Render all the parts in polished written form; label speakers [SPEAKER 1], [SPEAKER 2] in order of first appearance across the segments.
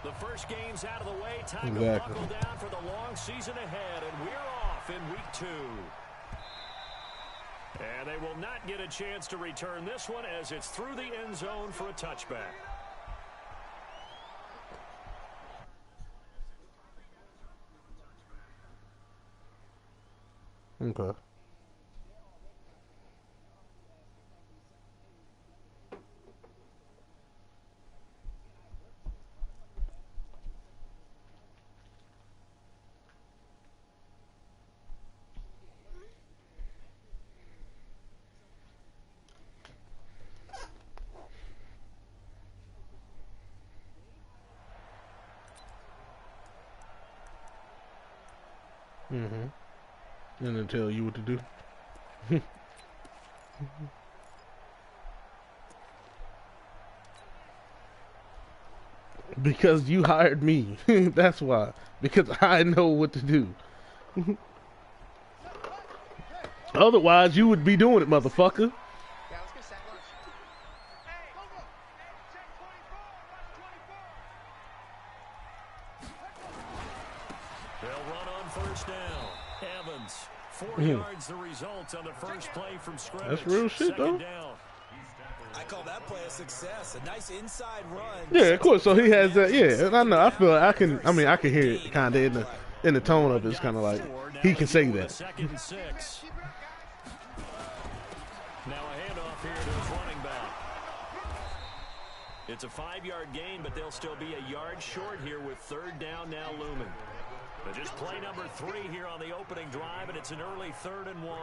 [SPEAKER 1] The first game's out of the way. Time to buckle down for the long season ahead, and we're off in week 2. And they will not get a chance to return this one as it's through the end zone for a touchback.
[SPEAKER 2] Okay. And then tell you what to do. Because you hired me. That's why. Because I know what to do. Otherwise, you would be doing it, motherfucker.
[SPEAKER 1] Evans, 4 yards the result on the first play from scrimmage.
[SPEAKER 2] That's real shit, though.
[SPEAKER 3] I call that play a success. A nice inside run.
[SPEAKER 2] Yeah, of course. So he has that. Yeah, and I know. I feel like I can. I mean, I can hear it kind of in the tone of it. It's kind of like he can say that.
[SPEAKER 1] 2nd and 6. Now a handoff here to his running back. It's a 5-yard gain, but they'll still be a yard short here with 3rd down now looming. But just play number 3 here on the opening drive, and it's an early 3rd and 1.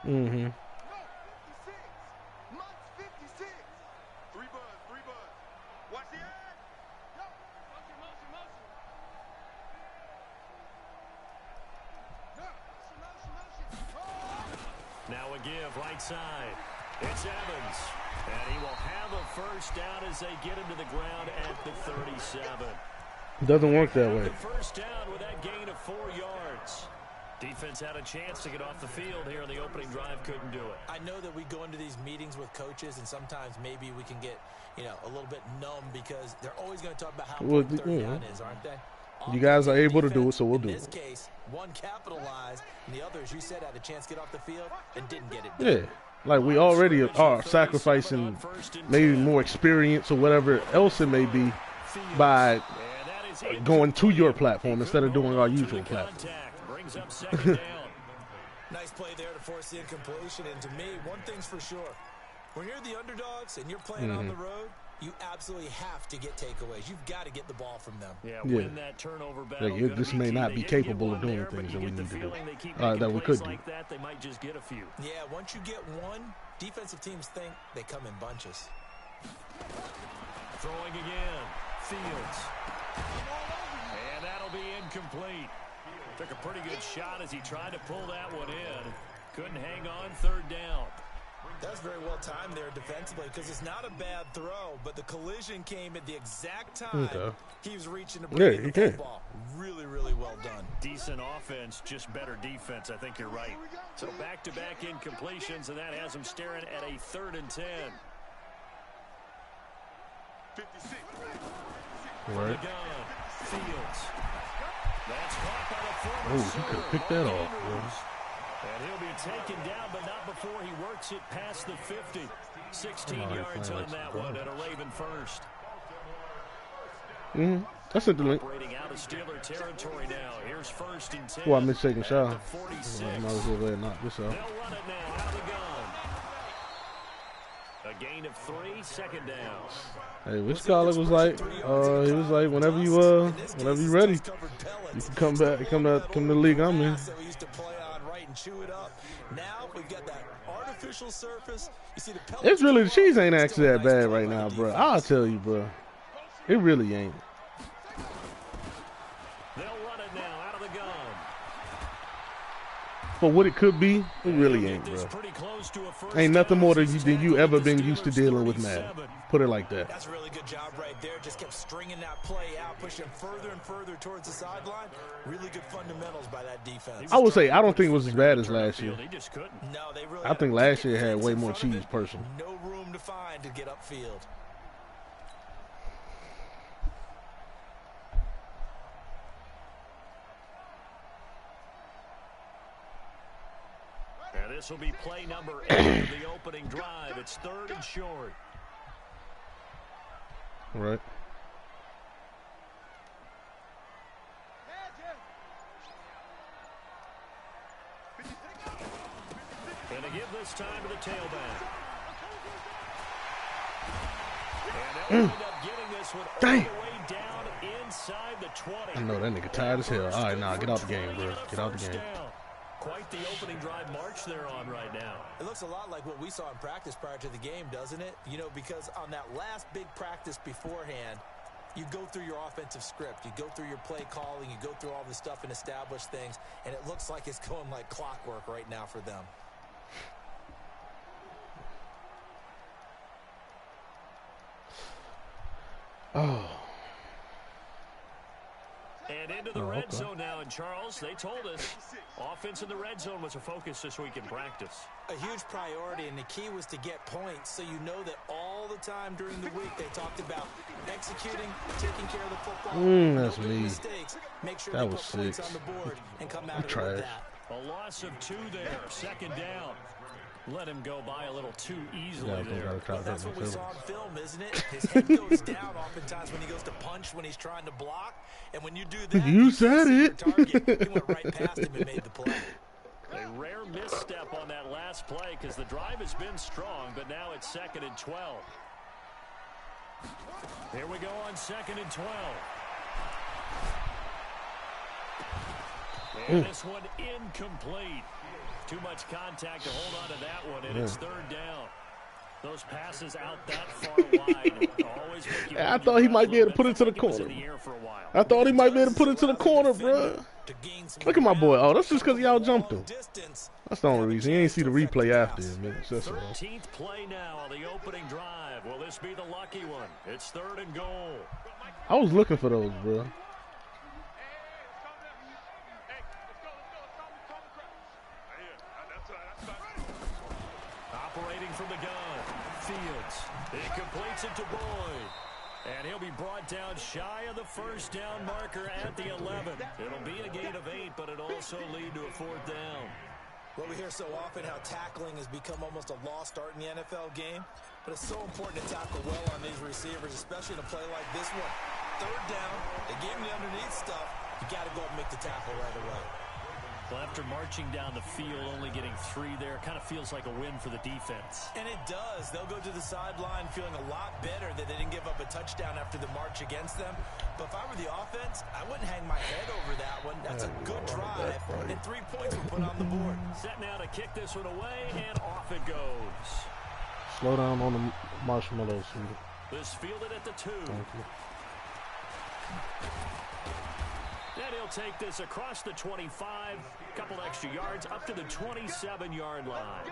[SPEAKER 2] Mm-hmm.
[SPEAKER 1] Now a give right side. It's Evans. And he will have a first down as they get him to the ground at the 37.
[SPEAKER 2] Doesn't work that way.
[SPEAKER 1] First down with that gain of 4 yards. Defense had a chance to get off the field here in the opening drive, couldn't do it.
[SPEAKER 3] I know that we go into these meetings with coaches, and sometimes maybe we can get, a little bit numb because they're always going to talk about how important 3rd down is, aren't they?
[SPEAKER 2] You guys are able to do it, so we'll do it.
[SPEAKER 3] In this case, one capitalized, and the other, as you said, had a chance to get off the field and didn't get it done.
[SPEAKER 2] Yeah. Like, we already are sacrificing maybe more experience or whatever else it may be by going to your platform instead of doing our usual platform.
[SPEAKER 3] Nice play there to force the incompletion. And to me, one thing's for sure. When you're the underdogs and you're playing on the road, you absolutely have to get takeaways. You've got to get the ball from them.
[SPEAKER 1] Win that turnover battle.
[SPEAKER 2] Like, you just may not be capable of doing things that we need to do. That we could do.
[SPEAKER 1] Like that, they might just get a few.
[SPEAKER 3] Yeah, once you get one, defensive teams think they come in bunches.
[SPEAKER 1] Throwing again. Fields. And that'll be incomplete. Took a pretty good shot as he tried to pull that one in. Couldn't hang on 3rd down.
[SPEAKER 3] That's very well timed there defensively because it's not a bad throw, but the collision came at the exact time he was reaching to bring the football. Really, really well done.
[SPEAKER 1] Decent offense, just better defense. I think you're right. So back-to-back incompletions, and that has him staring at a 3rd and 10.
[SPEAKER 2] 56.
[SPEAKER 1] Right. Fields. That's caught by the former
[SPEAKER 2] he could have picked that off, bro.
[SPEAKER 1] And he'll be taken down, but not before he works it past the 50. 16 yards on that one at a Raven first.
[SPEAKER 2] That's a delay.
[SPEAKER 1] Operating out of Steeler territory now. Here's 1st and 10.
[SPEAKER 2] Well, I missed taking a shot. I might as well go ahead and knock this out.
[SPEAKER 1] They'll run it now out of the gun. A gain of 3, 2nd down.
[SPEAKER 2] Hey, Wiz Collar was like, he was like, whenever you ready, you can come back, come to the league I'm in. It's really, the cheese ain't actually that bad right now, bro. I'll tell you, bro. It really ain't.
[SPEAKER 1] They'll run it now out of the gun.
[SPEAKER 2] For what it could be, it really ain't, bro. Ain't nothing more than you ever been used to dealing with, man. Put it like that.
[SPEAKER 3] That's a really good job right there. Just kept stringing that play out, pushing further and further towards the sideline. Really good fundamentals by that defense.
[SPEAKER 2] I would say I don't think it was as bad as last year.
[SPEAKER 3] No, they really
[SPEAKER 2] I think last year had way more cheese, personally.
[SPEAKER 3] No room room to find to get upfield.
[SPEAKER 1] And this will be play number 8 of the opening drive. It's 3rd and short.
[SPEAKER 2] Right.
[SPEAKER 1] And to give this time to the tailback. And they'll end up getting this one all the way down inside the 20.
[SPEAKER 2] I know that nigga tired as hell. All right, nah, get out the game, bro. Get out the game.
[SPEAKER 1] Quite the opening drive march they're on right now.
[SPEAKER 3] It looks a lot like what we saw in practice prior to the game, doesn't it? You know, because on that last big practice beforehand, you go through your offensive script. You go through your play calling. You go through all this stuff and establish things. And it looks like it's going like clockwork right now for them.
[SPEAKER 2] Oh.
[SPEAKER 1] And into the red zone now, and Charles, they told us offense in the red zone was a focus this week in practice.
[SPEAKER 3] A huge priority, and the key was to get points, so you know that all the time during the week they talked about executing, taking care of the football.
[SPEAKER 2] That's me.
[SPEAKER 3] Mistakes. Make sure
[SPEAKER 2] that
[SPEAKER 3] they
[SPEAKER 2] was
[SPEAKER 3] put points
[SPEAKER 2] 6.
[SPEAKER 3] on the board and come out of it
[SPEAKER 2] trash.
[SPEAKER 3] with that.
[SPEAKER 1] A loss of 2 there, 2nd down. Let him go by a little too easily there.
[SPEAKER 3] Well, that's what we saw on film, isn't it? His head goes down oftentimes when he goes to punch, when he's trying to block. And when you do that,
[SPEAKER 2] you said it.
[SPEAKER 3] Target, he went right past him and made the play.
[SPEAKER 1] A rare misstep on that last play because the drive has been strong, but now it's 2nd and 12. Here we go on 2nd and 12. And this one incomplete. Too much contact to hold on to that one, and it's 3rd down. Those passes out that far wide always make you.
[SPEAKER 2] I thought he might be able to put it to the corner. I thought he might be able to put it to the corner, bro. Look at my boy. Oh, that's just because y'all jumped him. That's the only reason. You ain't see the replay after him, man.
[SPEAKER 1] 13th play now on the opening drive. Will this be the lucky one? It's 3rd and goal.
[SPEAKER 2] I was looking for those, bro.
[SPEAKER 1] Operating from the gun, Fields. He completes it to Boyd. And he'll be brought down shy of the 1st down marker at the 11. It'll be a gain of 8, but it'll also lead to a 4th down.
[SPEAKER 3] Well, we hear so often how tackling has become almost a lost art in the NFL game. But it's so important to tackle well on these receivers, especially in a play like this one. 3rd down, they gave him the underneath stuff. You got to go and make the tackle right away.
[SPEAKER 1] Well, after marching down the field, only getting 3 there, kind of feels like a win for the defense.
[SPEAKER 3] And it does. They'll go to the sideline feeling a lot better that they didn't give up a touchdown after the march against them. But if I were the offense, I wouldn't hang my head over that one. That's a good drive, and 3 points were put on the board.
[SPEAKER 1] Set now to kick this one away, and off it goes.
[SPEAKER 2] Slow down on the marshmallows.
[SPEAKER 1] This fielded at the 2.
[SPEAKER 2] Thank you.
[SPEAKER 1] And he'll take this across the 25, couple extra yards up to the 27-yard line.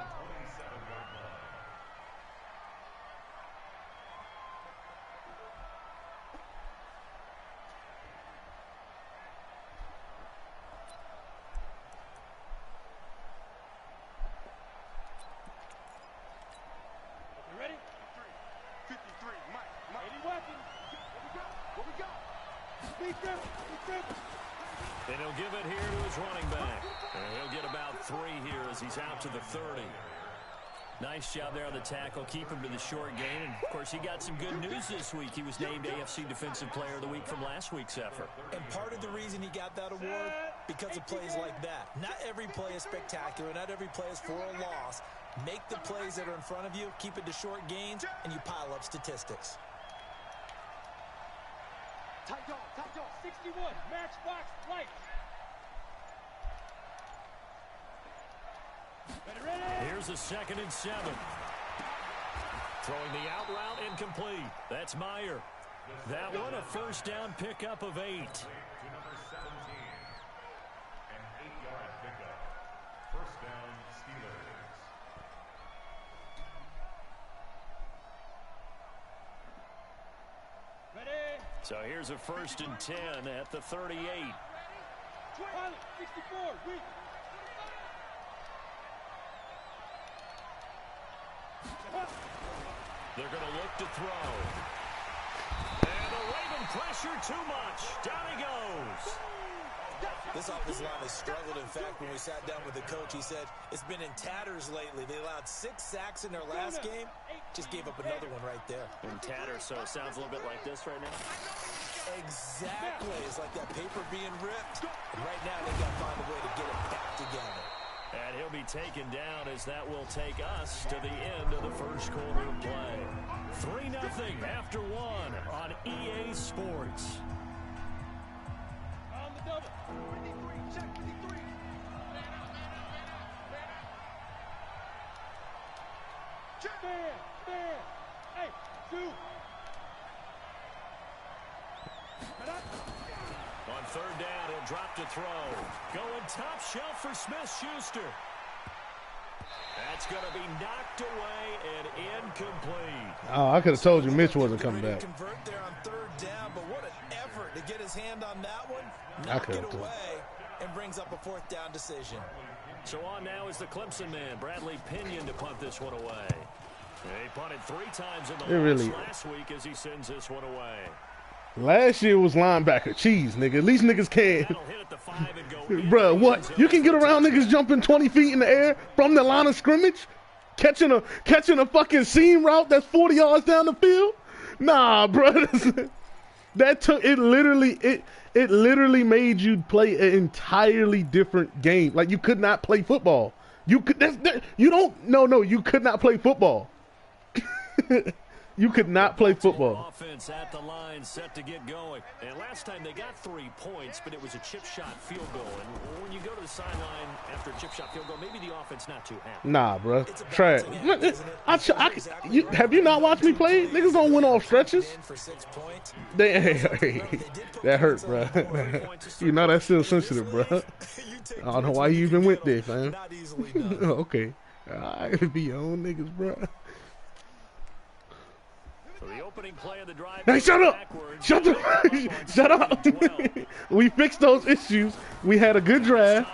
[SPEAKER 4] You ready? 53, Mike. 80 weapons. What we got? Speaker.
[SPEAKER 1] And he'll give it here to his running back. And he'll get about 3 here as he's out to the 30. Nice job there on the tackle. Keep him to the short gain. And, of course, he got some good news this week. He was named AFC Defensive Player of the Week from last week's effort.
[SPEAKER 3] And part of the reason he got that award, because of plays like that. Not every play is spectacular. Not every play is for a loss. Make the plays that are in front of you, keep it to short gains, and you pile up statistics.
[SPEAKER 4] Tight dog, 61, matchbox, lights. Ready?
[SPEAKER 1] Here's a 2nd and 7. Throwing the out route incomplete. That's Meyer. That one a 1st down pickup of 8.
[SPEAKER 5] To number 17, an 8-yard pickup. 1st down, Steelers.
[SPEAKER 4] Ready?
[SPEAKER 1] So here's a 1st and 10 at the 38.
[SPEAKER 4] Pilot, 64, weak.
[SPEAKER 1] They're going to look to throw. And the Raven pressure too much. Down he goes.
[SPEAKER 3] This offensive line has struggled. In fact, when we sat down with the coach, he said it's been in tatters lately. They allowed 6 sacks in their last game. Just gave up another one right there.
[SPEAKER 1] In tatters, so it sounds a little bit like this right now.
[SPEAKER 3] Exactly. It's like that paper being ripped. And right now, they've got to find a way to get it back together.
[SPEAKER 1] And he'll be taken down as that will take us to the end of the first quarter of play. 3-0 after 1 on EA Sports.
[SPEAKER 4] On the double. 53, check 53. Stand. Hey, two.
[SPEAKER 1] On third down, he'll drop to throw. Going top shelf for Smith-Schuster. That's going to be knocked away and incomplete.
[SPEAKER 2] Oh, I could have told you Mitch wasn't coming back.
[SPEAKER 3] Convert there on third down, but what an effort to get his hand on that one.
[SPEAKER 2] Knock
[SPEAKER 3] it away and brings up a fourth down decision.
[SPEAKER 1] So on now is the Clemson man, Bradley Pinion, to punt this one away. He punted 3 times in the last week as he sends this one away.
[SPEAKER 2] Last year was linebacker cheese, nigga. At least niggas can. Bruh, what? You can get around niggas jumping 20 feet in the air from the line of scrimmage? Catching a fucking seam route that's 40 yards down the field? Nah, bruh. That took it literally made you play an entirely different game. Like you could not play football. You could you could not play football. You could not play football.
[SPEAKER 1] Offense at the line, set to get going. And last time they got 3 points, but it was a chip shot field goal. And when you go to the sideline after a chip shot field goal, maybe the offense not too happy.
[SPEAKER 2] Nah, bro. Trash. Have you not watched me play? Niggas don't win off stretches. That hurt, bro. You know that's still sensitive, bro. I don't know why you even went there, fam. Okay. It be your own niggas, bro.
[SPEAKER 1] So the opening play of the drive.
[SPEAKER 2] Hey, shut up! Shut up! We fixed those issues. We had a good draft.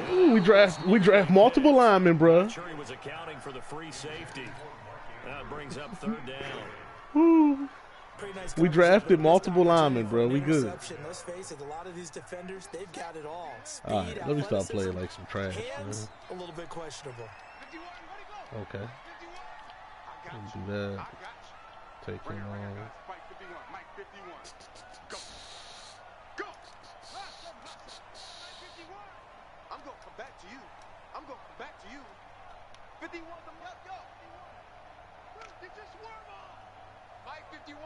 [SPEAKER 2] We draft multiple linemen, bro.
[SPEAKER 1] Sure he was accounting for the free safety. That brings up third down.
[SPEAKER 2] Woo. We drafted multiple linemen, bro. We good.
[SPEAKER 3] Let's face it, a lot of these defenders, they've got it all. Speed,
[SPEAKER 2] all right, let me stop playing like some trash,
[SPEAKER 3] hands,
[SPEAKER 2] man.
[SPEAKER 3] A little bit questionable.
[SPEAKER 2] Okay. Do that. Take him on.
[SPEAKER 4] Go. I'm going to come back to you. 51, let's go. Get your swerve on. Mike 51.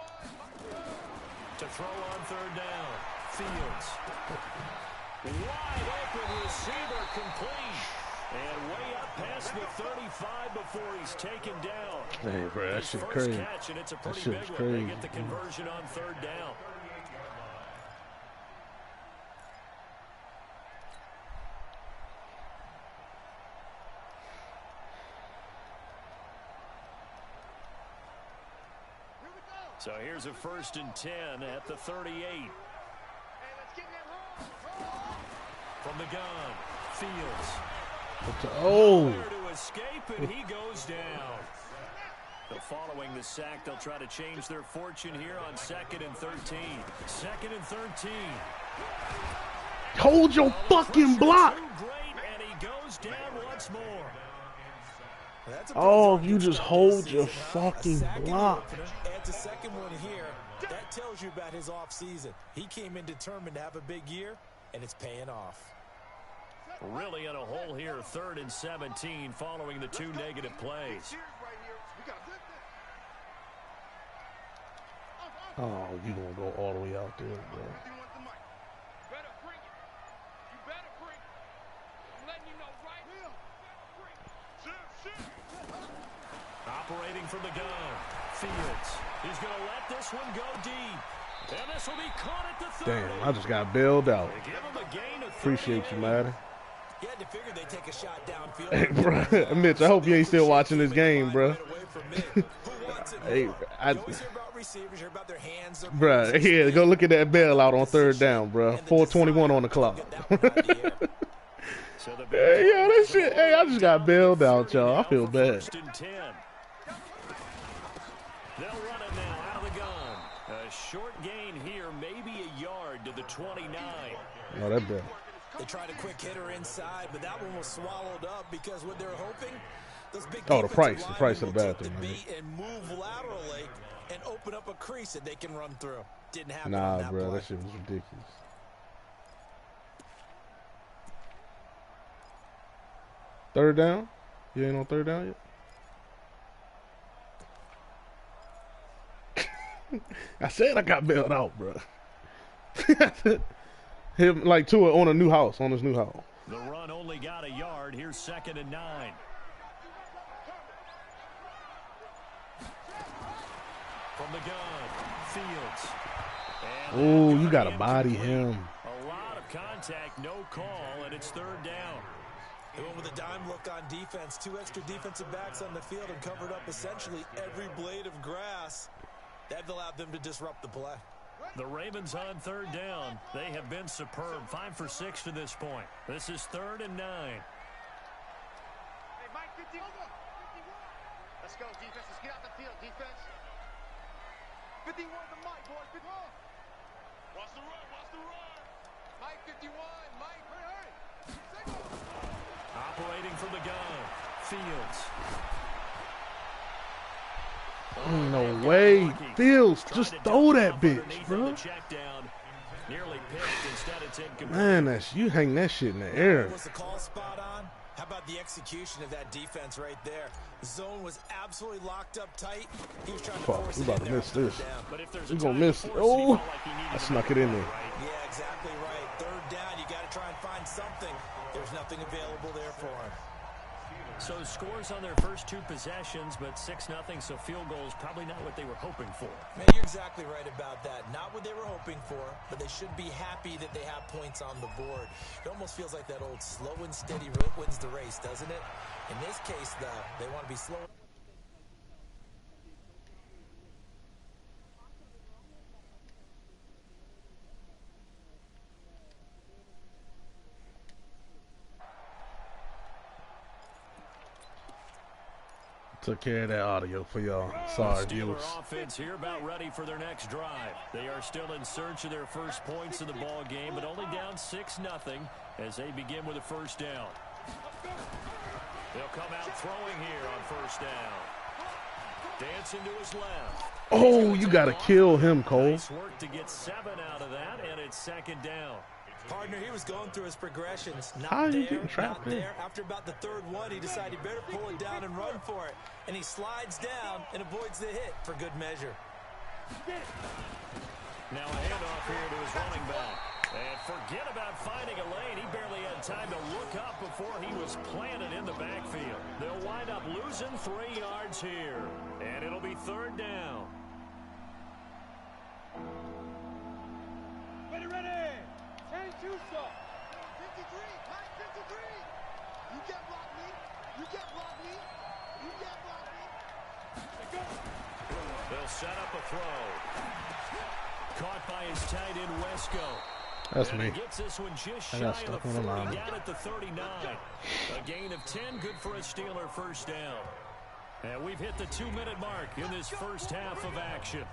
[SPEAKER 1] To throw on third down. Fields. Wide open receiver complete. And way up past the 35 before he's taken down.
[SPEAKER 2] Hey, bro, that shit crazy.
[SPEAKER 1] Catch, and it's a pretty big one. They get the conversion on third down. So here's a 1st and 10 at the 38.
[SPEAKER 4] Hey, let's get that roll.
[SPEAKER 1] From the gun, Fields.
[SPEAKER 2] Oh.
[SPEAKER 1] To escape, and he goes down. But following the sack, they'll try to change their fortune here on 2nd and 13. 2nd and 13.
[SPEAKER 2] Hold your fucking block.
[SPEAKER 1] Great, and he goes down once more.
[SPEAKER 2] Oh, if you just hold your fucking block.
[SPEAKER 3] Adds a second one here. That tells you about his offseason. He came in determined to have a big year, and it's paying off.
[SPEAKER 1] Really in a hole here, 3rd and 17, following the 2 negative plays.
[SPEAKER 2] Oh, you gonna go all the way out there, bro.
[SPEAKER 4] Better bring it. You better bring it. I'm letting you know right here.
[SPEAKER 1] Operating from the gun, Fields. He's going to let this one go deep. And this will be caught at the 30.
[SPEAKER 2] Damn, I just got bailed out. Appreciate you, man.
[SPEAKER 3] You had to figure they'd take a shot downfield.
[SPEAKER 2] Hey, bro, Mitch, I hope you ain't still watching this game, bro. Hey, bro, here, go look at that bailout on third down, bro. 4:21 on the clock.
[SPEAKER 1] So the
[SPEAKER 2] Hey, yeah, that shit. Hey, I just got bailed out, y'all. I feel bad.
[SPEAKER 1] 1st and 10. They'll run it now out of the gun. A short gain here, maybe a yard to the 29.
[SPEAKER 2] Oh, that bad.
[SPEAKER 3] They tried a quick hitter inside, but that one was swallowed up because what they're hoping, those big
[SPEAKER 2] Oh, the price
[SPEAKER 3] defensive
[SPEAKER 2] of the
[SPEAKER 3] linemen will take
[SPEAKER 2] bathroom,
[SPEAKER 3] the
[SPEAKER 2] man.
[SPEAKER 3] beat and move laterally and open up a crease that they can run through. Didn't happen on
[SPEAKER 2] Nah,
[SPEAKER 3] that
[SPEAKER 2] bro,
[SPEAKER 3] play.
[SPEAKER 2] that shit was ridiculous. Third down? You ain't on third down yet? I said I got bailed out, bro. Him like Tua on a new house, on his new house.
[SPEAKER 1] The run only got a yard. Here's 2nd and 9. From the gun, Fields.
[SPEAKER 2] Oh, you gotta body him.
[SPEAKER 1] A lot of contact, no call, and it's 3rd down.
[SPEAKER 3] They went with a dime look on defense. 2 extra defensive backs on the field and covered up essentially every blade of grass. That allowed them to disrupt the play.
[SPEAKER 1] The Ravens on 3rd down. They have been superb. 5 for 6 to this point. This is 3rd and 9.
[SPEAKER 4] Hey, Mike, 50. Let's go, defense. Let's get out the field, defense. 51 to Mike, boys. 51. Watch the run. Watch the run. Mike, 51. Mike, hurry.
[SPEAKER 1] Operating from the gun, Fields.
[SPEAKER 2] No way. Fields, just throw that bitch, bro.
[SPEAKER 1] Nearly picked, instead it's incomplete.
[SPEAKER 2] Man, that's you hang that shit in the air.
[SPEAKER 3] Was the call spot on? How about the execution of that defense right there? Zone was absolutely locked up tight. He was trying to
[SPEAKER 2] Fuck,
[SPEAKER 3] force
[SPEAKER 2] we
[SPEAKER 3] it
[SPEAKER 2] about
[SPEAKER 3] in
[SPEAKER 2] to
[SPEAKER 3] there
[SPEAKER 2] miss
[SPEAKER 3] on
[SPEAKER 2] this.
[SPEAKER 3] 3rd down.
[SPEAKER 1] But if there's
[SPEAKER 2] We
[SPEAKER 1] a
[SPEAKER 2] gonna
[SPEAKER 1] time to
[SPEAKER 2] miss it.
[SPEAKER 1] force
[SPEAKER 2] Oh,
[SPEAKER 1] he felt like he needed
[SPEAKER 2] I
[SPEAKER 1] to
[SPEAKER 2] snuck
[SPEAKER 1] make
[SPEAKER 2] it in
[SPEAKER 1] a
[SPEAKER 2] there.
[SPEAKER 1] play, right?
[SPEAKER 3] Yeah, exactly right. 3rd down, you got to try and find something. There's nothing available there for him.
[SPEAKER 1] So scores on their first 2 possessions, but 6-0, so field goal is probably not what they were hoping for.
[SPEAKER 3] Man, you're exactly right about that. Not what they were hoping for, but they should be happy that they have points on the board. It almost feels like that old slow and steady wins the race, doesn't it? In this case, though, they want to be slow.
[SPEAKER 2] Took care of that audio for y'all. Sorry,
[SPEAKER 1] Steeler
[SPEAKER 2] viewers.
[SPEAKER 1] offense here about ready for their next drive. They are still in search of their first points in the ball game, but only down 6-0 as they begin with a 1st down. They'll come out throwing here on 1st down. Dancing to his left.
[SPEAKER 2] Oh, you gotta kill him, Cole.
[SPEAKER 1] Nice work to get 7 out of that, and it's 2nd down.
[SPEAKER 3] Partner, he was going through his progressions. Not
[SPEAKER 2] How are you
[SPEAKER 3] there,
[SPEAKER 2] getting trapped
[SPEAKER 3] not
[SPEAKER 2] in?
[SPEAKER 3] there. After about the 3rd one, he decided he better pull it down and run for it. And he slides down and avoids the hit for good measure.
[SPEAKER 1] Now a handoff here to his running back. And forget about finding a lane. He barely had time to look up before he was planted in the backfield. They'll wind up losing 3 yards here. And it'll be 3rd down.
[SPEAKER 4] Ready, ready. Change two stop. 53. Mike, 53. You can't block me. You can't block me. You can't block me. Go.
[SPEAKER 1] They'll set up a throw. Caught by his tight end, Wesco.
[SPEAKER 2] That's
[SPEAKER 1] And
[SPEAKER 2] me.
[SPEAKER 1] he gets this one just
[SPEAKER 2] I
[SPEAKER 1] shy
[SPEAKER 2] got
[SPEAKER 1] of
[SPEAKER 2] stuck
[SPEAKER 1] the
[SPEAKER 2] on the
[SPEAKER 1] 40,
[SPEAKER 2] line.
[SPEAKER 1] down at the 39. A gain of 10, good for a Steeler 1st down. And we've hit the 2-minute mark in this first half of action.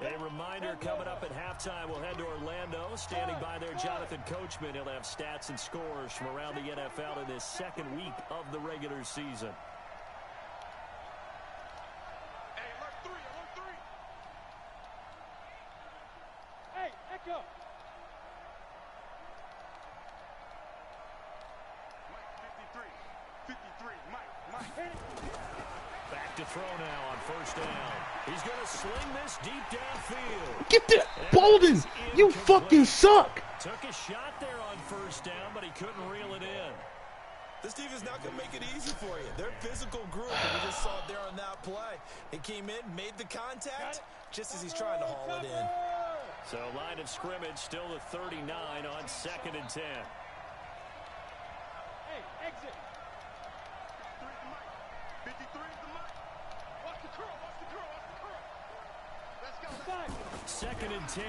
[SPEAKER 1] A reminder coming up at halftime, we'll head to Orlando. Standing by there, Jonathan Coachman. He'll have stats and scores from around the NFL in this 2nd week of the regular season.
[SPEAKER 4] Hey, alert 3, alert 3. Hey, Echo. Mike, 53. 53, Mike.
[SPEAKER 1] Back to throw now on 1st down. He's going to sling this deep downfield.
[SPEAKER 2] Get that, Bolden! You fucking suck!
[SPEAKER 1] Took a shot there on 1st down, but he couldn't reel it in.
[SPEAKER 3] This team is not going to make it easy for you. They're a physical group, and we just saw it there on that play. He came in, made the contact, just as he's trying to haul it in.
[SPEAKER 1] So line of scrimmage still the 39 on 2nd and 10.
[SPEAKER 4] Hey, exit. 53 is the mic. 53 is the mic. Watch the curl, watch the curl, watch the curl.
[SPEAKER 1] 2nd and 10.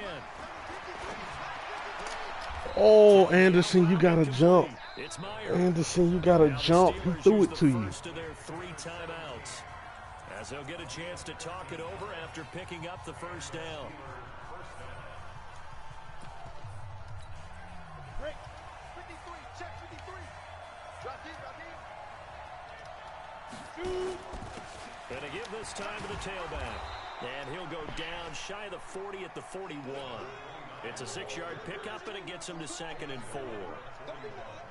[SPEAKER 2] Oh, Anderson, you got to jump.
[SPEAKER 1] It's Meyer.
[SPEAKER 2] Anderson, you got to jump. He threw it to you.
[SPEAKER 1] First of their 3 timeouts. As they'll get a chance to talk it over after picking up the first down.
[SPEAKER 4] Break. 53. Check 53. Drop deep.
[SPEAKER 1] And to give this time to the tailback. And he'll go down shy of the 40 at the 41. It's a 6-yard pickup, and it gets him to 2nd and 4.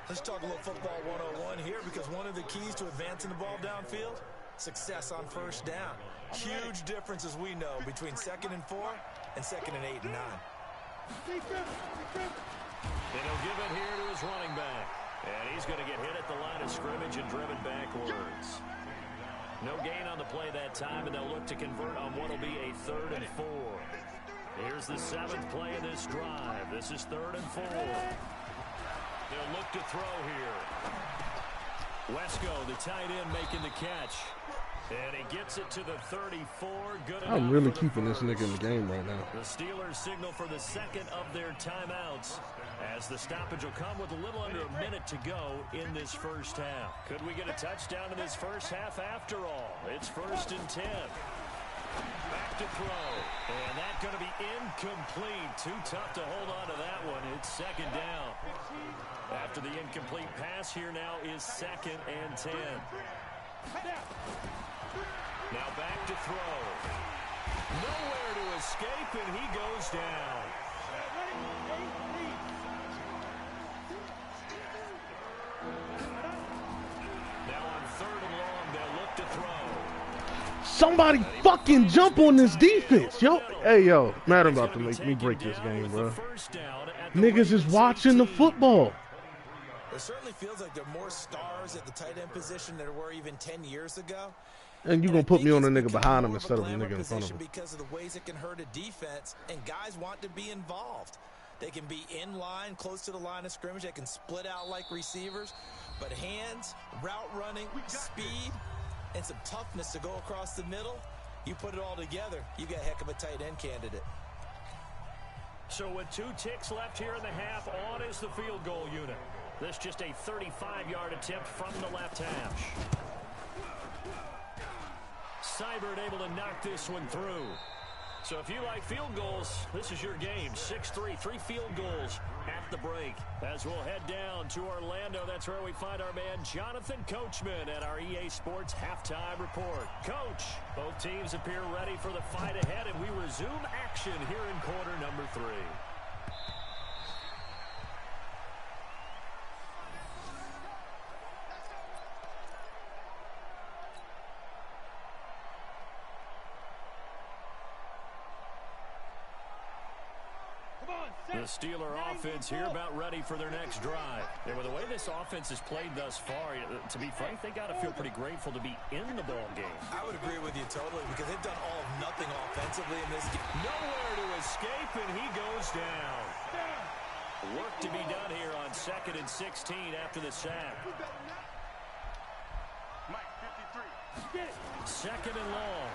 [SPEAKER 3] Let's talk a little football 101 here, because one of the keys to advancing the ball downfield, success on first down. Huge difference, as we know, between 2nd and 4 and 2nd and 8 and 9.
[SPEAKER 1] And he'll give it here to his running back. And he's going to get hit at the line of scrimmage and driven backwards. No gain on the play that time, and they'll look to convert on what will be a 3rd and 4. Here's the 7th play of this drive. This is 3rd and 4. They'll look to throw here. Wesco, the tight end, making the catch. And he gets it to the 34. Good enough.
[SPEAKER 2] I'm really keeping this nigga in the game right now.
[SPEAKER 1] The Steelers signal for the 2nd of their timeouts, as the stoppage will come with a little under a minute to go in this first half. Could we get a touchdown in this first half after all? It's 1st and 10. Back to throw. And that's going to be incomplete. Too tough to hold on to that one. It's 2nd down. After the incomplete pass, here now is 2nd and 10. Now back to throw. Nowhere to escape, and he goes down. Now on 3rd and long, they'll look to throw.
[SPEAKER 2] Somebody fucking jump on this defense, yo. Hey, yo, Madden about to make me break this game, bro. Niggas is watching the football.
[SPEAKER 3] It certainly feels like there are more stars at the tight end position than there were even 10 years ago.
[SPEAKER 2] And you gonna put me on a nigga behind him instead of a nigga in front of him.
[SPEAKER 3] Because of the ways it can hurt a defense, and guys want to be involved. They can be in line, close to the line of scrimmage. They can split out like receivers. But hands, route running, speed, and some toughness to go across the middle, you put it all together, you got a heck of a tight end candidate.
[SPEAKER 1] So with 2 ticks left here in the half, on is the field goal unit. This just a 35-yard attempt from the left hash. Seibert able to knock this one through. So if you like field goals, this is your game. 6-3, 3 field goals at the break. As we'll head down to Orlando, that's where we find our man Jonathan Coachman at our EA Sports Halftime Report. Coach, both teams appear ready for the fight ahead, and we resume action here in quarter number 3. The Steeler offense here about ready for their next drive. And with the way this offense has played thus far, to be frank, they got to feel pretty grateful to be in the ball game.
[SPEAKER 3] I would agree with you totally, because they've done all of nothing offensively in this game.
[SPEAKER 1] Nowhere to escape, and he goes down. Work to be done here on 2nd and 16 after the sack. 2nd and long.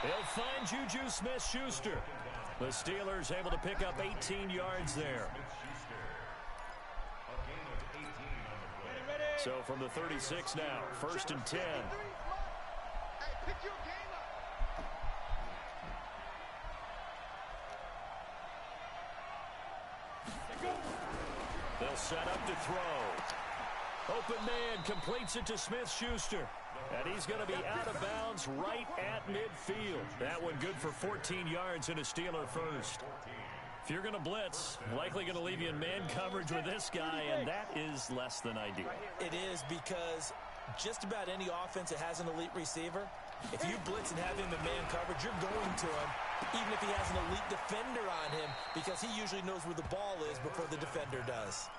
[SPEAKER 1] They'll find Juju Smith-Schuster. The Steelers able to pick up 18 yards there. So from the 36 now, 1st and 10. They'll set up to throw. Open man completes it to Smith-Schuster. And he's going to be out of bounds right at midfield. That one good for 14 yards and a Steeler first. If you're going to blitz, likely going to leave you in man coverage with this guy, and that is less than ideal.
[SPEAKER 3] It is, because just about any offense that has an elite receiver, if you blitz and have him in man coverage, you're going to him, even if he has an elite defender on him, because he usually knows where the ball is before the defender does.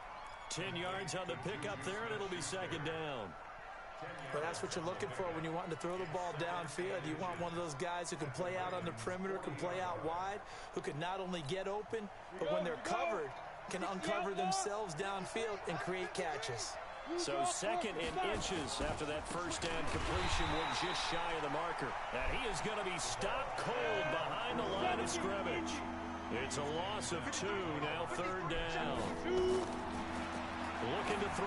[SPEAKER 1] 10 yards on the pickup there, and it'll be 2nd down.
[SPEAKER 3] But that's what you're looking for when you're wanting to throw the ball downfield. You want one of those guys who can play out on the perimeter, can play out wide, who can not only get open, but when they're covered, can uncover themselves downfield and create catches.
[SPEAKER 1] So second and inches after that first down completion went just shy of the marker. And he is going to be stopped cold behind the line of scrimmage. It's a loss of 2, now third down. Looking to throw.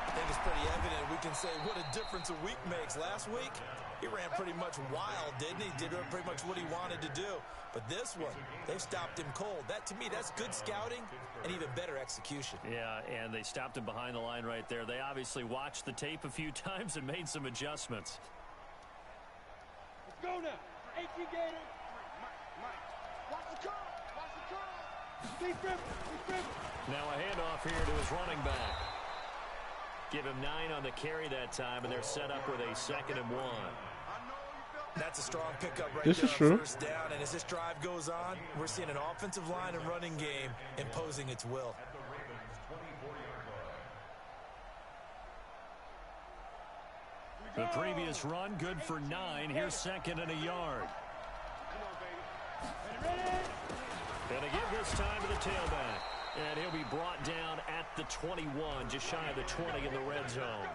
[SPEAKER 3] I think it's pretty evident. We can say what a difference a week makes. Last week, he ran pretty much wild, didn't he? Did pretty much what he wanted to do. But this one, they've stopped him cold. That, to me, that's good scouting and even better execution.
[SPEAKER 1] Yeah, and they stopped him behind the line right there. They obviously watched the tape a few times and made some adjustments.
[SPEAKER 4] Let's go now. 18 Gator. Mike. Watch the curl. Watch the curl. He's dribbling.
[SPEAKER 1] Now a handoff here to his running back. Give him 9 on the carry that time, and they're set up with a 2nd and 1.
[SPEAKER 3] That's a strong pickup right
[SPEAKER 2] this
[SPEAKER 3] there
[SPEAKER 2] is true.
[SPEAKER 3] on first down. And as this drive goes on, we're seeing an offensive line and running game imposing its will.
[SPEAKER 1] The previous run, good for 9. Here's 2nd and a yard. Going to give this time to the tailback. And he'll be brought down at the 21, just shy of the 20 in the red zone.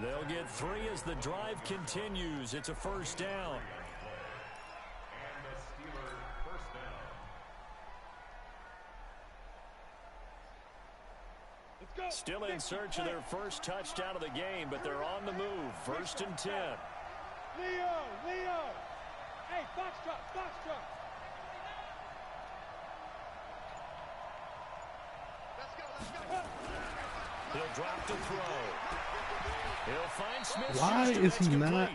[SPEAKER 1] They'll get 3 as the drive continues. It's a first down.
[SPEAKER 5] And the Steelers first down.
[SPEAKER 1] Still in search of their first touchdown of the game, but they're on the move. 1st and 10.
[SPEAKER 4] Leo. Hey, box truck.
[SPEAKER 1] He'll drop to throw. He'll find Smith.
[SPEAKER 2] Why is he not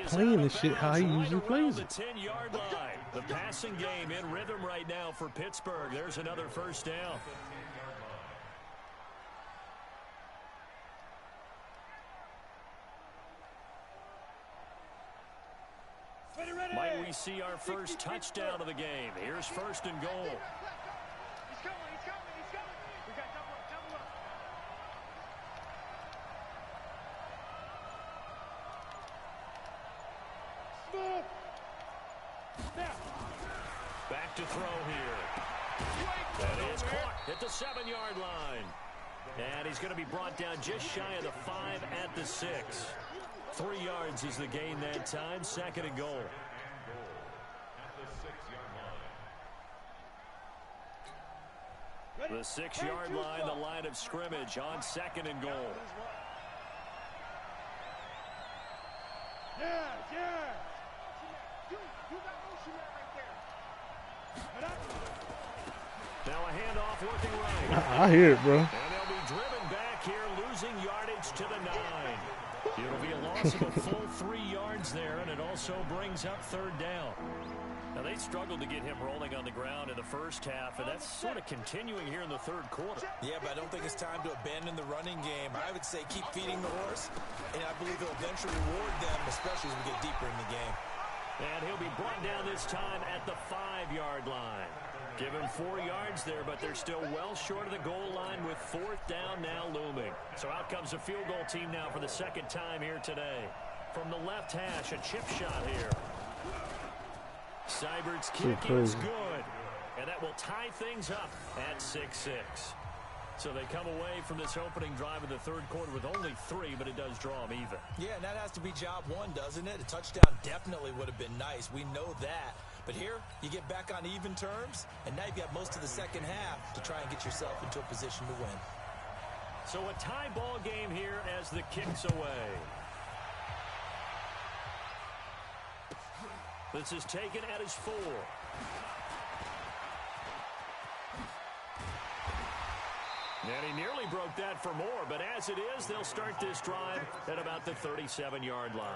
[SPEAKER 2] playing this shit how he usually plays it?
[SPEAKER 1] The 10-yard line. The passing game in rhythm right now for Pittsburgh. There's another first down. Might we see our first touchdown of the game? Here's 1st and goal.
[SPEAKER 4] He's coming. We got double up. Smith.
[SPEAKER 1] Back to throw here. That is caught at the 7-yard line. And he's going to be brought down just shy of the 5 at the 6. 3 yards is the gain that time. 2nd and goal. The 6-yard line, the line of scrimmage on 2nd and goal.
[SPEAKER 4] Yeah. You got motion right there.
[SPEAKER 1] Now a handoff working right.
[SPEAKER 2] I hear it, bro.
[SPEAKER 1] And they'll be driven back here, losing yardage to the 9. It'll be a loss of a full 3 yards there, and it also brings up 3rd down. Now, they struggled to get him rolling on the ground in the first half, and that's sort of continuing here in the 3rd quarter.
[SPEAKER 3] Yeah, but I don't think it's time to abandon the running game. I would say keep feeding the horse, and I believe he'll eventually reward them, especially as we get deeper in the game.
[SPEAKER 1] And he'll be brought down this time at the 5-yard line. Give him 4 yards there, but they're still well short of the goal line with 4th down now looming. So out comes a field goal team now for the 2nd time here today. From the left hash, a chip shot here. Seibert's kick is good, and that will tie things up at 6-6. So they come away from this opening drive in the 3rd quarter with only 3, but it does draw them even.
[SPEAKER 3] Yeah, and that has to be job 1, doesn't it? A touchdown definitely would have been nice. We know that. But here, you get back on even terms, and now you've got most of the 2nd half to try and get yourself into a position to win.
[SPEAKER 1] So a tie ball game here as the kick's away. This is taken at his 4. And he nearly broke that for more, but as it is, they'll start this drive at about the 37-yard line.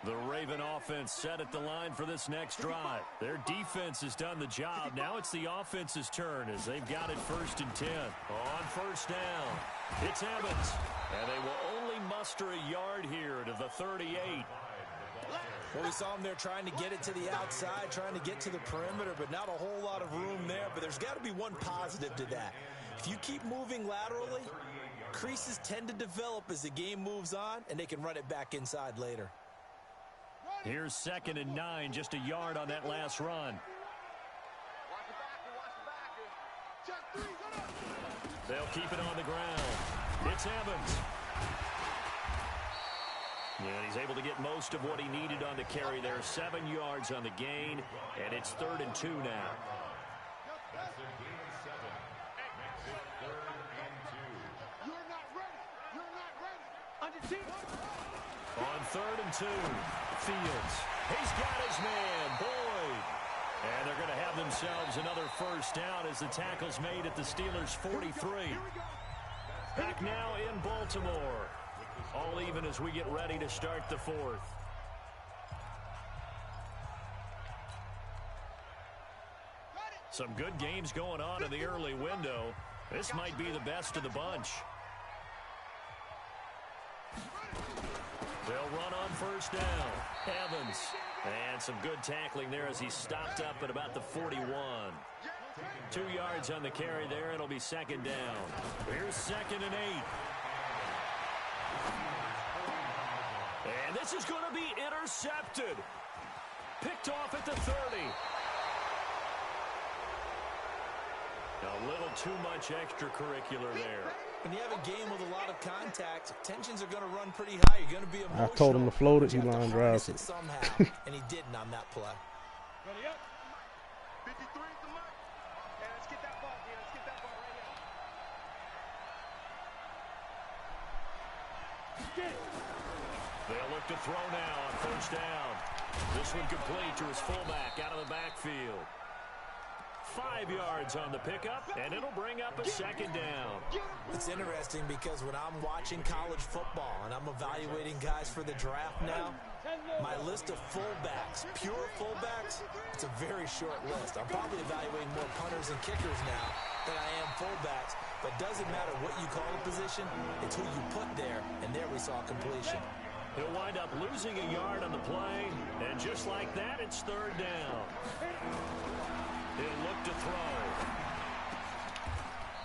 [SPEAKER 1] The Raven offense set at the line for this next drive. Their defense has done the job. Now it's the offense's turn as they've got it 1st and 10. On 1st down, it's Evans. And they will only muster a yard here to the 38.
[SPEAKER 3] Well, we saw him there trying to get it to the outside, trying to get to the perimeter, but not a whole lot of room there. But there's got to be one positive to that. If you keep moving laterally, creases tend to develop as the game moves on, and they can run it back inside later.
[SPEAKER 1] Here's 2nd and 9, just a yard on that last run. They'll keep it on the ground. It's Evans. And he's able to get most of what he needed on the carry there. 7 yards on the gain, and it's 3rd and 2 now.
[SPEAKER 5] That's a gain of 7. Makes it 3rd and 2.
[SPEAKER 4] You're not ready. You're not ready. On your team.
[SPEAKER 1] On 3rd and 2, Fields. He's got his man, Boyd. And they're going to have themselves another first down as the tackle's made at the Steelers' 43. Back now in Baltimore. All even as we get ready to start the 4th. Some good games going on in the early window. This might be the best of the bunch. They'll run on first down. Evans. And some good tackling there as he's stopped up at about the 41. 2 yards on the carry there. It'll be 2nd down. Here's 2nd and 8. And this is going to be intercepted. Picked off at the 30. A little too much extracurricular there.
[SPEAKER 3] When you have a game with a lot of contact, tensions are going to run pretty high. You're going to be emotional.
[SPEAKER 2] I told him to float it. He line drives it.
[SPEAKER 3] Somehow, and he didn't on that play.
[SPEAKER 4] Ready up. 53 is the mark. And let's get that ball here. Let's get that ball right here.
[SPEAKER 1] They'll look to throw now on first down. This one complete to his fullback out of the backfield. 5 yards on the pickup, and it'll bring up a 2nd down.
[SPEAKER 3] It's interesting because when I'm watching college football and I'm evaluating guys for the draft now, my list of fullbacks, pure fullbacks, it's a very short list. I'm probably evaluating more punters and kickers now than I am fullbacks, but it doesn't matter what you call a position, it's who you put there, and there we saw completion.
[SPEAKER 1] He'll wind up losing a yard on the play, and just like that, it's 3rd down. He'll look to throw.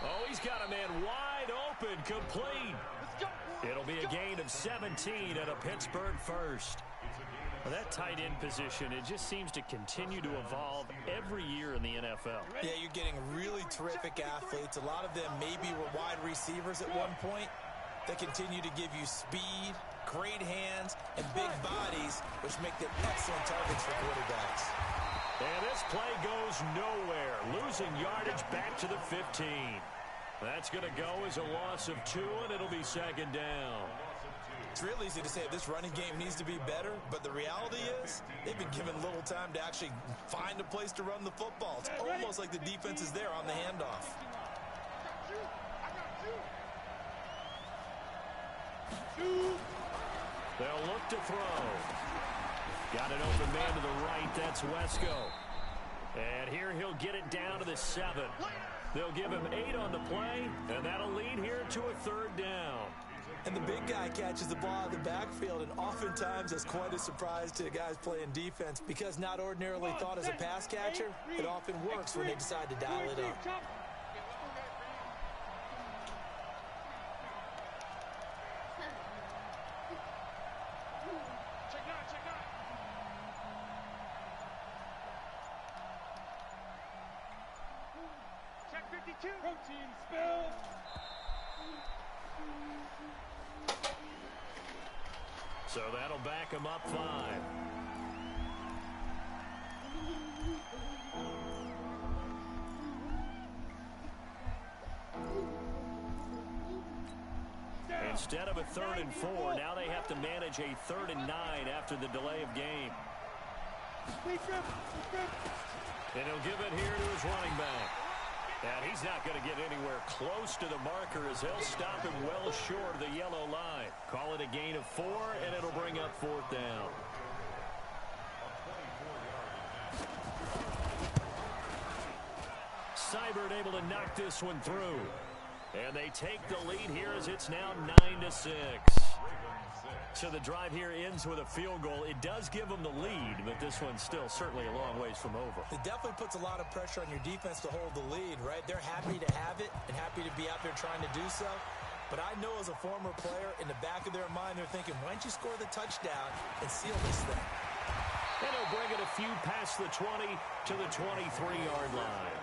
[SPEAKER 1] Oh, he's got a man wide open, complete. It'll be a gain of 17 and a Pittsburgh first.
[SPEAKER 6] Well, that tight end position, it just seems to continue to evolve every year in the NFL.
[SPEAKER 3] Yeah, you're getting really terrific athletes. A lot of them maybe were wide receivers at one point. They continue to give you speed, great hands, and big bodies, which make them excellent targets for quarterbacks.
[SPEAKER 1] And this play goes nowhere. Losing yardage back to the 15. That's going to go as a loss of 2, and it'll be 2nd down.
[SPEAKER 3] It's real easy to say this running game needs to be better, but the reality is they've been given little time to actually find a place to run the football. It's almost like the defense is there on the handoff.
[SPEAKER 1] They'll look to throw. Got an open man to the right. That's Wesco. And here he'll get it down to the 7. They'll give him 8 on the play, and that'll lead here to a 3rd down.
[SPEAKER 3] And the big guy catches the ball out of the backfield, and oftentimes that's quite a surprise to the guys playing defense because not ordinarily thought as a pass catcher, it often works when they decide to dial it up.
[SPEAKER 5] Protein spill.
[SPEAKER 1] So that'll back him up 5. Instead of a 3rd and 4, now they have to manage a 3rd and 9 after the delay of game. And he'll give it here to his running back. And he's not going to get anywhere close to the marker as they'll stop him well short of the yellow line. Call it a gain of 4, and it'll bring up 4th down. Seibert able to knock this one through. And they take the lead here as it's now 9-6. So the drive here ends with a field goal. It does give them the lead, but this one's still certainly a long ways from over.
[SPEAKER 3] It definitely puts a lot of pressure on your defense to hold the lead, right? They're happy to have it and happy to be out there trying to do so. But I know as a former player, in the back of their mind, they're thinking, why don't you score the touchdown and seal this thing?
[SPEAKER 1] And he'll bring it a few past the 20 to the 23-yard line.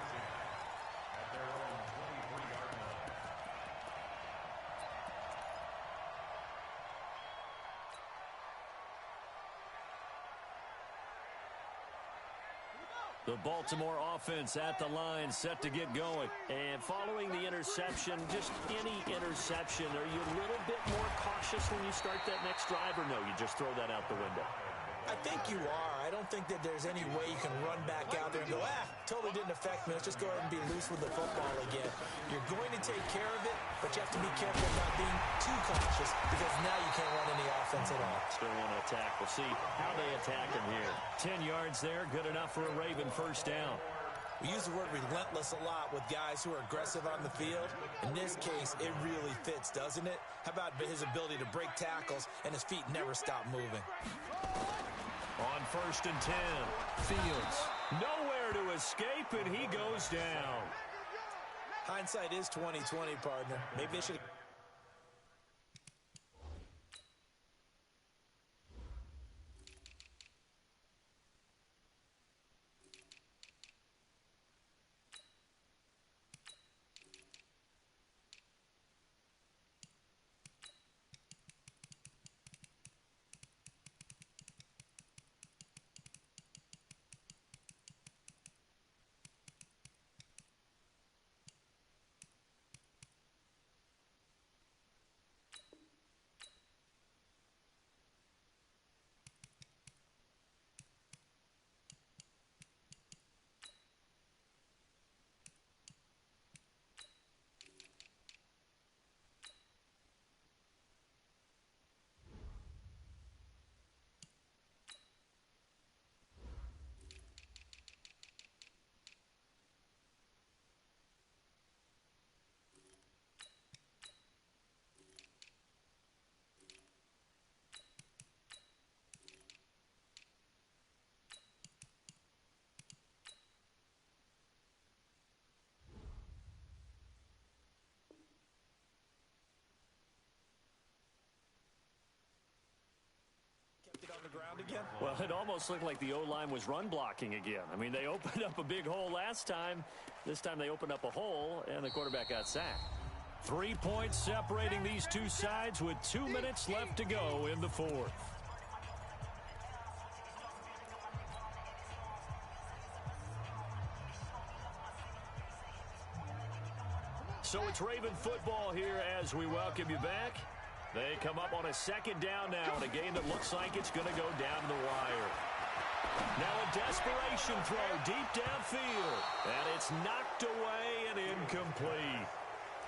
[SPEAKER 1] The Baltimore offense at the line, set to get going. And following the interception, just any interception, are you a little bit more cautious when you start that next drive, or no, you just throw that out the window?
[SPEAKER 3] I think you are. I don't think that there's any way you can run back out there and go, totally didn't affect me. Let's just go ahead and be loose with the football again. You're going to take care of it, but you have to be careful of not being too cautious because now you can't run any offense at all.
[SPEAKER 1] Still want to attack. We'll see how they attack him here. 10 yards there, good enough for a Raven first down.
[SPEAKER 3] We use the word relentless a lot with guys who are aggressive on the field. In this case, it really fits, doesn't it? How about his ability to break tackles and his feet never stop moving?
[SPEAKER 1] On 1st and 10, Fields nowhere to escape, and he goes down.
[SPEAKER 3] Hindsight is 20/20, partner. Maybe they should.
[SPEAKER 1] Well, it almost looked like the O-line was run blocking again. I mean, they opened up a big hole last time. This time they opened up a hole, and the quarterback got sacked. 3 points separating these two sides with 2 minutes left to go in the fourth. So it's Raven football here as we welcome you back. They come up on a 2nd down now in a game that looks like it's going to go down the wire. Now a desperation throw deep downfield, and it's knocked away and incomplete.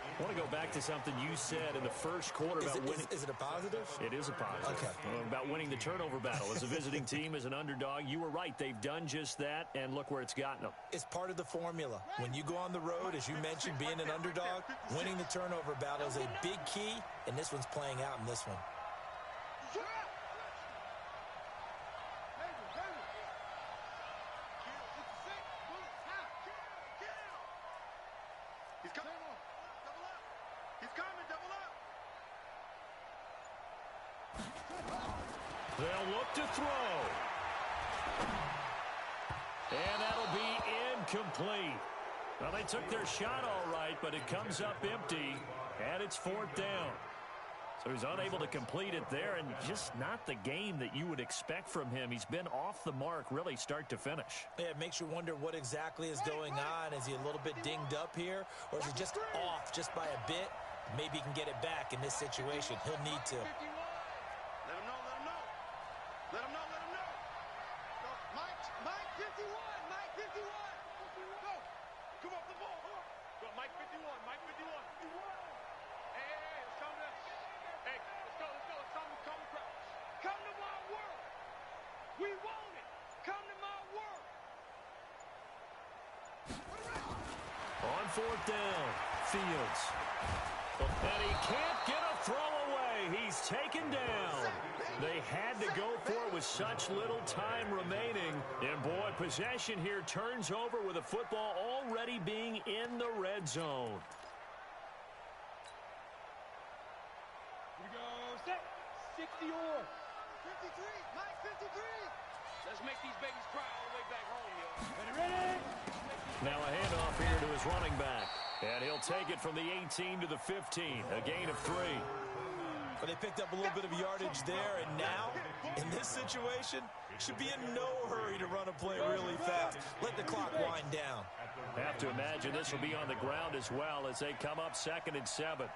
[SPEAKER 1] I want to go back to something you said in the first quarter about winning.
[SPEAKER 3] Is it a positive?
[SPEAKER 1] It is a positive.
[SPEAKER 3] Okay.
[SPEAKER 1] About winning the turnover battle. As a visiting team, as an underdog, you were right. They've done just that, and look where it's gotten them.
[SPEAKER 3] It's part of the formula. When you go on the road, as you mentioned, being an underdog, winning the turnover battle is a big key, and this one's playing out in this one.
[SPEAKER 1] They'll look to throw. And that'll be incomplete. Well, they took their shot all right, but it comes up empty, and it's 4th down. So he's unable to complete it there, and just not the game that you would expect from him. He's been off the mark, really, start to finish.
[SPEAKER 3] Yeah, it makes you wonder what exactly is going on. Is he a little bit dinged up here, or is he just off just by a bit? Maybe he can get it back in this situation. He'll need to.
[SPEAKER 4] Let him know. Mike 51. Go. Come off the ball. Go, Mike 51. Hey, let's come to this. Hey, let's go. Let's come to practice. Come to my world. We want it. Come to my world.
[SPEAKER 1] On 4th down, Fields. And he can't get a throw away. He's taken down. They had to go for it with such little time remaining. And, boy, possession here turns over with the football already being in the red zone.
[SPEAKER 4] Here we go. Set. 60 or 53. Mike 53. Let's make these babies cry all the way back home, yo. Ready?
[SPEAKER 1] Now a handoff here to his running back. And he'll take it from the 18 to the 15. A gain of 3.
[SPEAKER 3] But they picked up a little bit of yardage there, and now, in this situation, should be in no hurry to run a play really fast. Let the clock wind down.
[SPEAKER 6] Have to imagine this will be on the ground as well as they come up 2nd and 7.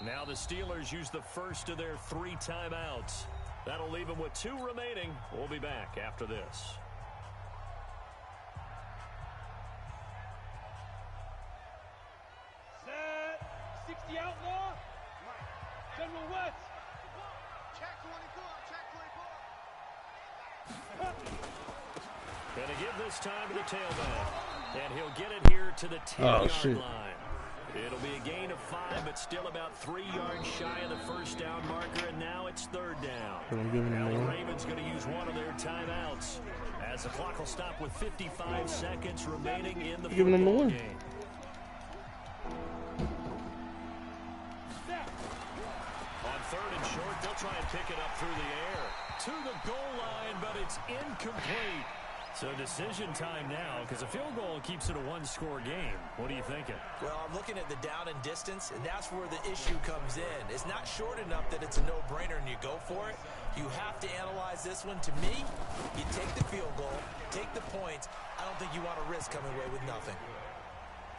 [SPEAKER 6] Now the Steelers use the first of their 3 timeouts. That'll leave them with 2 remaining. We'll be back after this.
[SPEAKER 7] Set. 60 outlaw. General West.
[SPEAKER 4] Check 24. Check 24.
[SPEAKER 6] Gonna give this time to the tailback. And he'll get it here to the 10-yard line. It'll be a gain of 5, but still about 3 yards shy of the first down marker, and now it's 3rd down. Now the Ravens going to use one of their timeouts as the clock will stop with 55 seconds remaining in the football game. On 3rd and short, they'll try and pick it up through the air to the goal line, but it's incomplete. So decision time now, because a field goal keeps it a 1-score game. What are you thinking?
[SPEAKER 3] Well, I'm looking at the down and distance, and that's where the issue comes in. It's not short enough that it's a no-brainer and you go for it. You have to analyze this one. To me, you take the field goal, take the points. I don't think you want to risk coming away with nothing.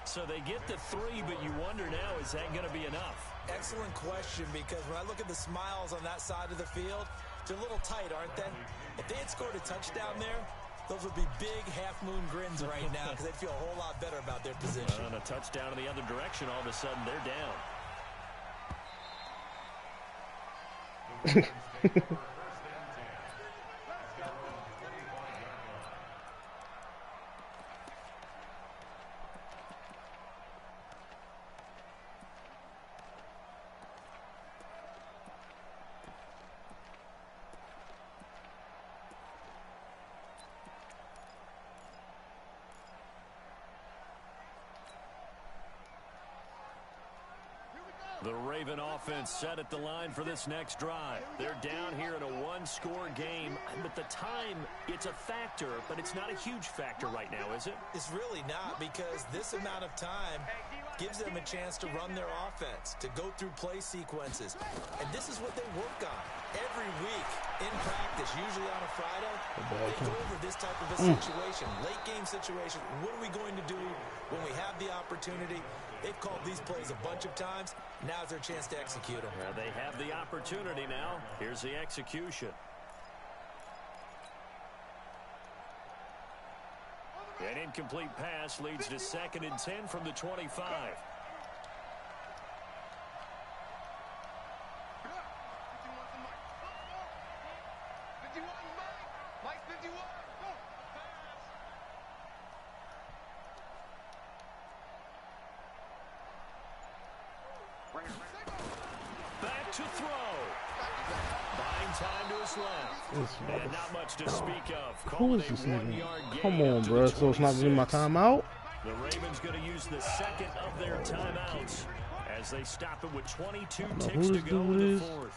[SPEAKER 6] So they get the 3, but you wonder now, is that going to be enough?
[SPEAKER 3] Excellent question, because when I look at the smiles on that side of the field, they're a little tight, aren't they? If they had scored a touchdown there, those would be big half-moon grins right now because they'd feel a whole lot better about their position.
[SPEAKER 6] On a touchdown in the other direction, all of a sudden they're down. The Raven offense set at the line for this next drive. They're down here in a 1-score game, but the time, it's a factor, but it's not a huge factor right now, is it?
[SPEAKER 3] It's really not, because this amount of time gives them a chance to run their offense, to go through play sequences. And this is what they work on every week in practice, usually on a Friday. They go over this type of a situation, late game situation. What are we going to do when we have the opportunity? They've called these plays a bunch of times. Now's their chance to execute them.
[SPEAKER 6] They have the opportunity now. Here's the execution. An incomplete pass leads to 2nd and 10 from the 25.
[SPEAKER 4] 51, Mike 51.
[SPEAKER 6] Back to throw. Buying time to his left. And not much to speak of.
[SPEAKER 2] Who is this nigga? Come on, bro. So it's not gonna be my timeout?
[SPEAKER 6] The Ravens going to use the 2nd of their timeouts as they stop it with 22 ticks to go in the 4th.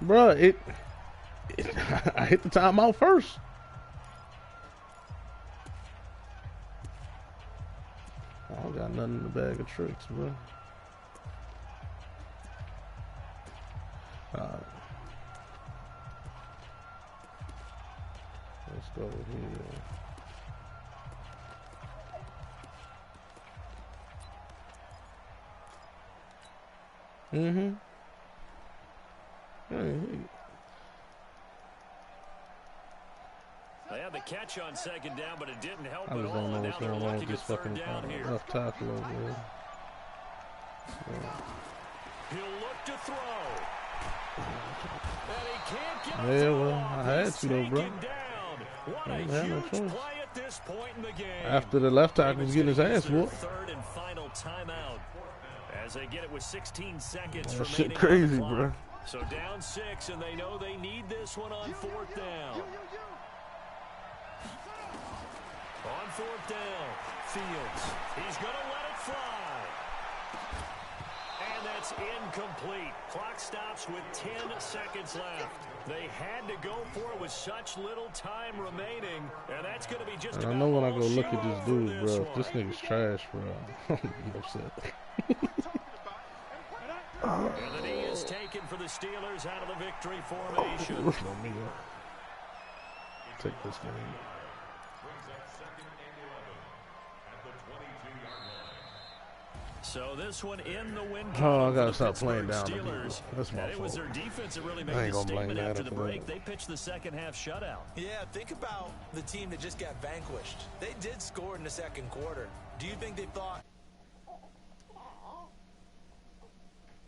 [SPEAKER 2] Bro, I hit the timeout first. I don't got nothing in the bag of tricks, bro. Alright. Let's go here. Mm-hmm.
[SPEAKER 6] They had the catch on 2nd down, but it didn't help
[SPEAKER 2] I
[SPEAKER 6] at
[SPEAKER 2] just
[SPEAKER 6] all.
[SPEAKER 2] don't know
[SPEAKER 6] And
[SPEAKER 2] what's
[SPEAKER 6] now they're
[SPEAKER 2] going on with
[SPEAKER 6] looking
[SPEAKER 2] this
[SPEAKER 6] at 3rd
[SPEAKER 2] fucking
[SPEAKER 6] down here.
[SPEAKER 2] left tackle over there.
[SPEAKER 6] He'll look to throw. And he can't get
[SPEAKER 2] Yeah,
[SPEAKER 6] it
[SPEAKER 2] well,
[SPEAKER 6] off.
[SPEAKER 2] I had
[SPEAKER 6] He's
[SPEAKER 2] to though, bro.
[SPEAKER 6] taken down. What a
[SPEAKER 2] I had no
[SPEAKER 6] huge
[SPEAKER 2] choice.
[SPEAKER 6] play at this point in the game.
[SPEAKER 2] After the left tackle was getting his ass whooped.
[SPEAKER 6] 3rd and final timeout as they get it with 16 seconds
[SPEAKER 2] That
[SPEAKER 6] remaining
[SPEAKER 2] shit
[SPEAKER 6] on the
[SPEAKER 2] crazy,
[SPEAKER 6] clock.
[SPEAKER 2] bro.
[SPEAKER 6] So down 6, and they know they need this one on 4th down. On 4th down, Fields. He's going to let it fly.
[SPEAKER 1] It's incomplete. Clock stops with 10 seconds left. They had to go for it with such little time remaining, and that's going to be just
[SPEAKER 2] I know when I go look at this dude, bro, this nigga's trash, bro. I'm upset.
[SPEAKER 1] And the knee is taken for the Steelers out of the victory formation.
[SPEAKER 2] Take this game.
[SPEAKER 1] So this one in the win.
[SPEAKER 2] Oh, I gotta stop playing down the Steelers. That's my
[SPEAKER 1] fault. It was their defense that really made the statement after the break. They pitched the second half shutout.
[SPEAKER 3] Yeah, think about the team that just got vanquished. They did score in the second quarter. Do you think they thought